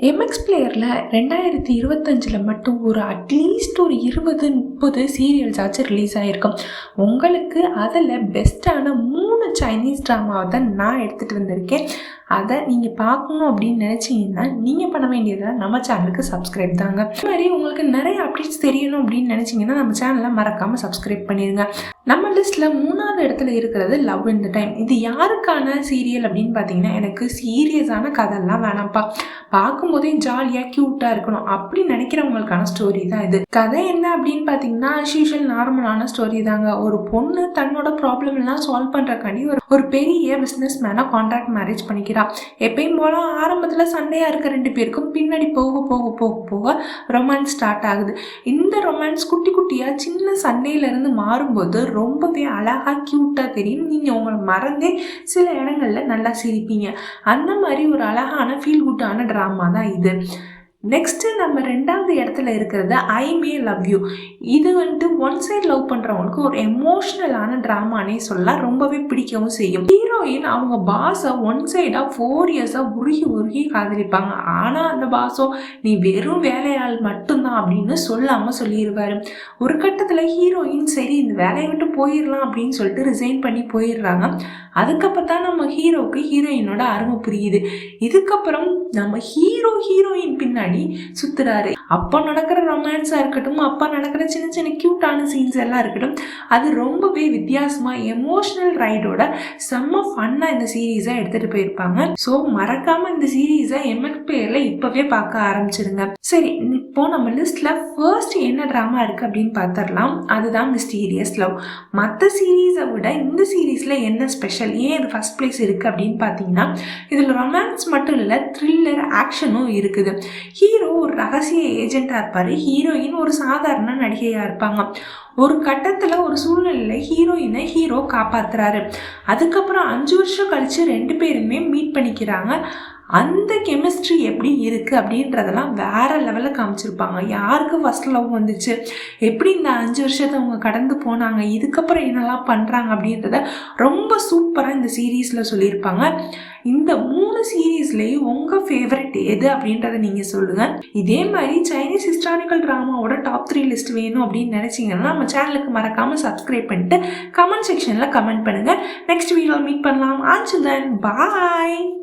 MX பிளேயரில் 2025 மட்டும் at least ஒரு 20-30 serials ஆச்சு ரிலீஸ் ஆகிருக்கும். உங்களுக்கு அதில் பெஸ்ட்டான 3 சைனீஸ் ட்ராமாவை தான் நான் எடுத்துகிட்டு வந்திருக்கேன். அதை நீங்கள் பார்க்கணும் அப்படின்னு நினச்சிங்கன்னா நீங்கள் பண்ண வேண்டியதை நம்ம சேனலுக்கு சப்ஸ்கிரைப் தாங்க. இது மாதிரி உங்களுக்கு நிறைய அப்டேட்ஸ் தெரியணும் அப்படின்னு நினச்சிங்கன்னா நம்ம சேனலை மறக்காமல் சப்ஸ்கிரைப் பண்ணிடுங்க. நம்ம லிஸ்ட்டில் 3ஆவது இடத்துல இருக்கிறது லவ் இன் த டைம். இது யாருக்கான சீரியல் அப்படின்னு பார்த்தீங்கன்னா, எனக்கு சீரியஸான கதையெல்லாம் வேணாம்ப்பா, பார்க்கும்போதே ஜாலியாக க்யூட்டாக இருக்கணும் அப்படி நினைக்கிறவங்களுக்கான ஸ்டோரி தான் இது. கதை என்ன அப்படின்னு பார்த்தீங்கன்னா, அஸ்யூஷுவல் நார்மலான ஸ்டோரி தாங்க. ஒரு பொண்ணு தன்னோட ப்ராப்ளம் எல்லாம் சால்வ் பண்ணுறக்காண்டி ஒரு பெரிய பிஸ்னஸ் மேனை கான்ட்ராக்ட் மேரேஜ் பண்ணிக்கிறா. எப்பயும் போல ஆரம்பத்தில் சண்டையாக இருக்க 2 பேருக்கும் பின்னாடி போக போக போக போக ரொமான்ஸ் ஸ்டார்ட் ஆகுது. இந்த ரொமான்ஸ் குட்டி குட்டியாக சின்ன சண்டையிலேருந்து மாறும்போது ரொம்பவே அழகாக க்யூட்டாக தெரியும். நீங்கள் உங்களை மறந்தே சில இடங்கள்ல நல்லா சிரிப்பீங்க. அந்த மாதிரி ஒரு அழகான ஃபீல் குட்டான ட்ராமா தான் இது. நெக்ஸ்ட்டு நம்ம 2ஆவது இடத்துல இருக்கிறது ஐ மே லவ் யூ. இது ஒன் சைட் லவ் பண்ணுறவங்களுக்கு ஒரு எமோஷ்னலான ட்ராமானே சொல்லலாம். ரொம்பவே பிடிக்கவும் செய்யும். ஹீரோயின் அவங்க பாஸை ஒன் சைடாக 4 இயர்ஸாக உருகி காதலிப்பாங்க. ஆனால் அந்த பாஸோ நீ வெறும் வேலையாள் மட்டும்தான் அப்படின்னு சொல்லாமல் சொல்லிடுவார். ஒரு கட்டத்தில் ஹீரோயின் சரி இந்த வேலையை விட்டு போயிடலாம் அப்படின்னு சொல்லிட்டு ரிசைன் பண்ணி போயிடுறாங்க. அதுக்கப்புறம் தான் நம்ம ஹீரோவுக்கு ஹீரோயினோட அருமை புரியுது. இதுக்கப்புறம் நம்ம ஹீரோயின் பின்னாடி சுத்துறாரு. அப்போ நடக்கிற ரொமான்ஸா இருக்கட்டும், அப்போ நடக்கிற சின்ன சின்ன கியூட்டான சீன்ஸ் எல்லாம் இருக்கட்டும், அது ரொம்பவே வித்தியாசமா எமோஷனல் ரைடோட செம்ம ஃபன்னா இந்த சீரீஸை எடுத்துட்டு போயிருப்பாங்க. ஸோ மறக்காம இந்த சீரீஸை எம்எக்ஸ் பிளேயர்ல இப்பவே பார்க்க ஆரம்பிச்சிருங்க. சரி, இப்போ நம்ம லிஸ்ட்ல ஃபர்ஸ்ட் என்ன ட்ராமா இருக்கு அப்படின்னு பார்த்துடலாம். அதுதான் மிஸ்டீரியஸ் லவ். மற்ற சீரீஸை விட இந்த சீரீஸ்ல என்ன ஸ்பெஷல், ஏன் இது ஃபர்ஸ்ட் பிளேஸ் இருக்கு அப்படின்னு பார்த்தீங்கன்னா, இதுல ரொமான்ஸ் மட்டும் இல்லை, த்ரில்லர் ஆக்ஷனும் இருக்குது. ஹீரோ ஒரு ரகசிய ஏஜென்ட்டாக இருப்பார். ஹீரோயின் ஒரு சாதாரண நடிகையாக இருப்பாங்க. ஒரு கட்டத்தில் ஒரு சூழ்நிலையில் ஹீரோயினை ஹீரோ காப்பாற்றுறாரு. அதுக்கப்புறம் 5 வருஷம் கழித்து 2 பேருமே மீட் பண்ணிக்கிறாங்க. அந்த கெமிஸ்ட்ரி எப்படி இருக்குது அப்படின்றதெல்லாம் வேறு லெவலில் காமிச்சிருப்பாங்க. யாருக்கு ஃபஸ்ட் லவ் வந்துச்சு, எப்படி இந்த 5 வருஷத்தை அவங்க கடந்து போனாங்க, இதுக்கப்புறம் என்னெல்லாம் பண்ணுறாங்க அப்படின்றத ரொம்ப சூப்பராக இந்த சீரீஸில் சொல்லியிருப்பாங்க. இந்த 3 சீரீஸ்லேயும் உங்கள் ஃபேவரட் எது அப்படின்றத நீங்கள் சொல்லுங்கள். இதே மாதிரி சைனீஸ் ஹிஸ்டாரிக்கல் ட்ராமாவோட டாப் 3 லிஸ்ட் வேணும் அப்படின்னு நினச்சிங்கன்னா நம்ம சேனலுக்கு மறக்காமல் சப்ஸ்கிரைப் பண்ணிட்டு கமெண்ட் செக்ஷனில் கமெண்ட் பண்ணுங்கள். நெக்ஸ்ட் வீடியோவில் மீட் பண்ணலாம். until then, bye.